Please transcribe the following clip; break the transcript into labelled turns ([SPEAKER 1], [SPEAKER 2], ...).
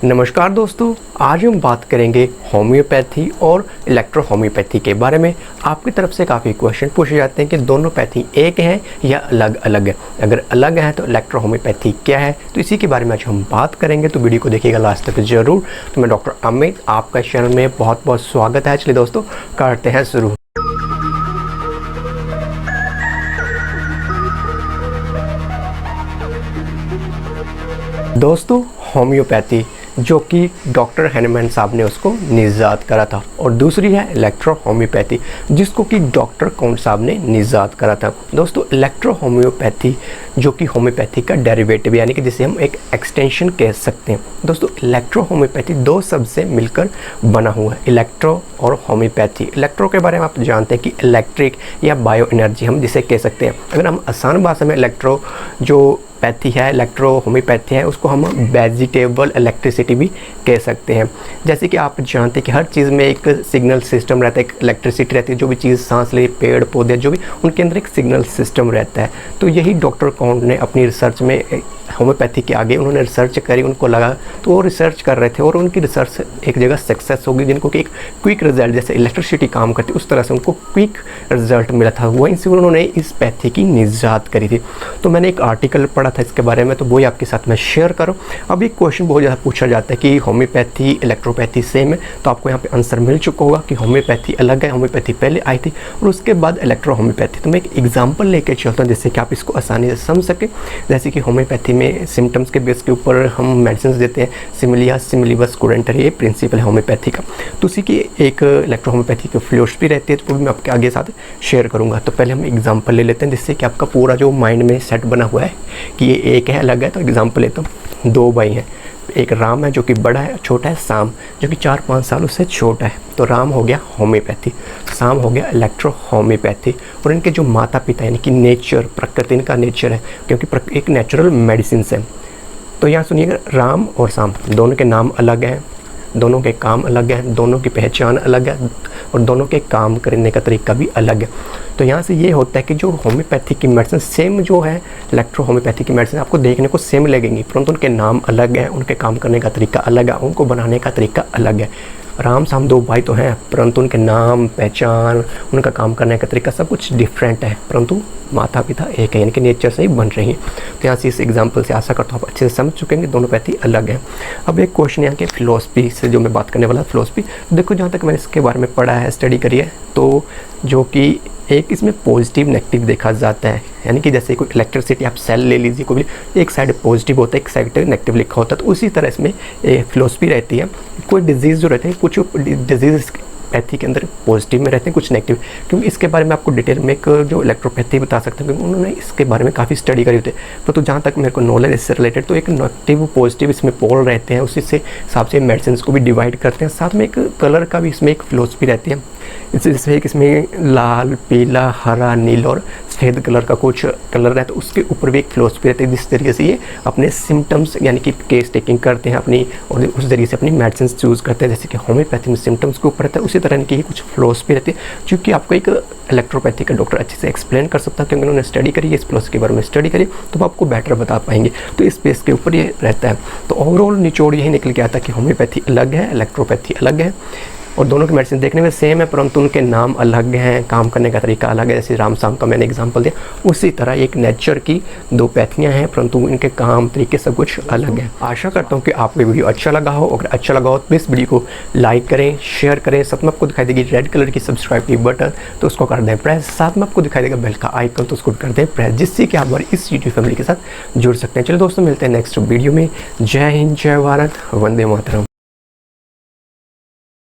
[SPEAKER 1] नमस्कार दोस्तों, आज हम बात करेंगे होम्योपैथी और इलेक्ट्रो होम्योपैथी के बारे में। आपकी तरफ से काफ़ी क्वेश्चन पूछे जाते हैं कि दोनों पैथी एक हैं या अलग अलग है। अगर अलग है तो इलेक्ट्रो होम्योपैथी क्या है, तो इसी के बारे में आज हम बात करेंगे। तो वीडियो को देखिएगा लास्ट तक जरूर। तो मैं डॉक्टर अमित, आपका इस चैनल में बहुत बहुत स्वागत है। चलिए दोस्तों, करते हैं शुरू। दोस्तों, होम्योपैथी जो कि डॉक्टर हैनमैन साहब ने उसको निजात करा था, और दूसरी है इलेक्ट्रो होम्योपैथी जिसको कि डॉक्टर काउंट साहब ने निजात करा था। दोस्तों, इलेक्ट्रो होम्योपैथी जो कि होम्योपैथी का डेरिवेटिव यानी कि जिसे हम एक एक्सटेंशन कह सकते हैं। दोस्तों, इलेक्ट्रो होम्योपैथी दो शब्द से मिलकर बना हुआ है, इलेक्ट्रो और होम्योपैथी। इलेक्ट्रो के बारे में आप जानते हैं कि इलेक्ट्रिक या बायो एनर्जी हम जिसे कह सकते हैं। अगर हम आसान भाषा में इलेक्ट्रो जो पैथी है, इलेक्ट्रो होम्योपैथी है, उसको हम वेजिटेबल इलेक्ट्रिसिटी भी कह सकते हैं। जैसे कि आप जानते हैं कि हर चीज़ में एक सिग्नल सिस्टम रहता है, एक इलेक्ट्रिसिटी रहती है। जो भी चीज़ सांस ले, पेड़ पौधे जो भी, उनके अंदर एक सिग्नल सिस्टम रहता है। तो यही डॉक्टर काउंट ने अपनी रिसर्च में होम्योपैथी के आगे उन्होंने रिसर्च करी, उनको लगा तो वो रिसर्च कर रहे थे और उनकी रिसर्च एक जगह सक्सेस होगी, जिनको कि एक क्विक रिजल्ट, जैसे इलेक्ट्रिसिटी काम करती उस तरह से उनको क्विक रिजल्ट मिला था। वहीं से उन्होंने इस पैथी की निजात करी थी। तो मैंने एक आर्टिकल पढ़ा था इसके बारे में, तो वही आपके साथ मैं शेयर करूँ। अब एक क्वेश्चन बहुत ज़्यादा पूछा जाता है कि होम्योपैथी इलेक्ट्रोपैथी सेम है, तो आपको यहाँ पे आंसर मिल चुका होगा कि होम्योपैथी अलग है, होम्योपैथी पहले आई थी और उसके बाद इलेक्ट्रो होम्योपैथी। तो मैं एक एग्जाम्पल लेकर चलता हूँ जिससे कि आप इसको आसानी से समझ सकें। जैसे कि होम्योपैथी में सिम्टम्स के बेस के ऊपर हम मेडिसिन देते हैं, सिमिलिया सिमिलीबस कुरेंटरी, ये प्रिंसिपल है होम्योपैथी का। तो उसी की एक इलेक्ट्रो होम्योपैथी की फिलोसफी रहती है, तो वो भी मैं आपके आगे साथ शेयर करूँगा। तो पहले हम एग्जाम्पल ले लेते हैं जिससे कि आपका पूरा जो माइंड में सेट बना हुआ है कि ये एक है अलग है। तो एग्जाम्पल लेता हूँ, दो भाई हैं, एक राम है जो कि बड़ा है, छोटा है शाम जो कि 4-5 साल उससे छोटा है। तो राम हो गया होम्योपैथी, शाम हो गया इलेक्ट्रो होम्योपैथी। और इनके जो माता पिता यानी कि नेचर, प्रकृति इनका नेचर है, क्योंकि एक नेचुरल मेडिसिन है। तो यहाँ सुनिएगा, राम और शाम दोनों के नाम अलग हैं, दोनों के काम अलग हैं, दोनों की पहचान अलग है और दोनों के काम करने का तरीका भी अलग है। तो यहाँ से ये होता है कि जो होम्योपैथी की मेडिसिन सेम जो है इलेक्ट्रो होम्योपैथी की मेडिसिन आपको देखने को सेम लगेंगी, परंतु उनके नाम अलग हैं, उनके काम करने का तरीका अलग है, उनको बनाने का तरीका अलग है। राम शाम दो भाई तो हैं, परंतु उनके नाम, पहचान, उनका काम करने का तरीका सब कुछ डिफरेंट है, परंतु माता पिता एक है, यानी कि नेचर से ही बन रही है। तो यहाँ से इस एग्जाम्पल से आशा करता हूँ आप अच्छे से समझ चुके हैं, दोनों पैथी अलग है। अब एक क्वेश्चन यहाँ के फिलोसफी से जो मैं बात करने वाला फिलोसफी, तो देखो जहाँ तक मैंने इसके बारे में पढ़ा है, स्टडी करी है, तो जो कि एक इसमें पॉजिटिव नेगेटिव देखा जाता है। यानी कि जैसे कोई इलेक्ट्रिसिटी आप सेल ले लीजिए, कोई भी एक साइड पॉजिटिव होता है, एक साइड नेगेटिव लिखा होता है, तो उसी तरह इसमें फिलोसफी रहती है। कोई डिजीज़ जो रहते हैं, कुछ डिजीज़ पैथी के अंदर पॉजिटिव में रहते हैं, कुछ नेगेटिव। क्योंकि इसके बारे में आपको डिटेल में एक जो इलेक्ट्रोपैथी बता सकते हैं, क्योंकि उन्होंने इसके बारे में काफ़ी स्टडी करी होती है। तो जहाँ तक मेरे को नॉलेज इससे रिलेटेड, तो एक नेगेटिव पॉजिटिव इसमें पोल रहते हैं, उसी से हिसाब से मेडिसिन को भी डिवाइड करते हैं। साथ में एक कलर का भी इसमें एक फिलोसफी रहती है, जैसे एक इसमें लाल, पीला, हरा, नीला और सफ़ेद कलर का कुछ कलर रहता है, उसके ऊपर भी एक फिलोसफी रहती है। जिस तरीके से ये अपने सिम्टम्स यानी कि केस टेकिंग करते हैं अपनी, और उस तरीके से अपनी मेडिसिन चूज़ करते हैं। जैसे कि होम्योपैथी में सिम्टम्स के ऊपर रहता है, उसी तरह की कुछ फिलोसफी रहती है, क्योंकि आपको एक इलेक्ट्रोपैथी का डॉक्टर अच्छे से एक्सप्लेन कर सकता है, क्योंकि उन्होंने स्टडी करी है, इस फिलोसफी के बारे में स्टडी करी, तो वो आपको बेटर बता पाएंगे। तो इस बेस के ऊपर ये रहता है। तो ओवरऑल निचोड़ यही निकल के आता है कि होम्योपैथी अलग है, इलेक्ट्रोपैथी अलग है, और दोनों की मेडिसिन देखने में सेम है, परंतु उनके नाम अलग हैं, काम करने का तरीका अलग है। जैसे राम शाम का मैंने एग्जांपल दिया, उसी तरह एक नेचर की दो पैथियाँ हैं, परंतु इनके काम तरीके सब कुछ अलग है। आशा करता हूँ कि आपको वीडियो अच्छा लगा हो। अगर अच्छा लगा हो तो इस वीडियो को लाइक करें, शेयर करें। साथ में आपको दिखाई देगी रेड कलर की सब्सक्राइब की बटन, तो उसको कर दें प्रेस। साथ में आपको दिखाई देगा बेल का आइकन, तो उसको कर दें प्रेस, जिससे कि आप हमारी इस यूट्यूब फैमिली के साथ जुड़ सकते हैं। चलिए दोस्तों, मिलते हैं नेक्स्ट वीडियो में। जय हिंद, जय भारत, वंदे मातरम।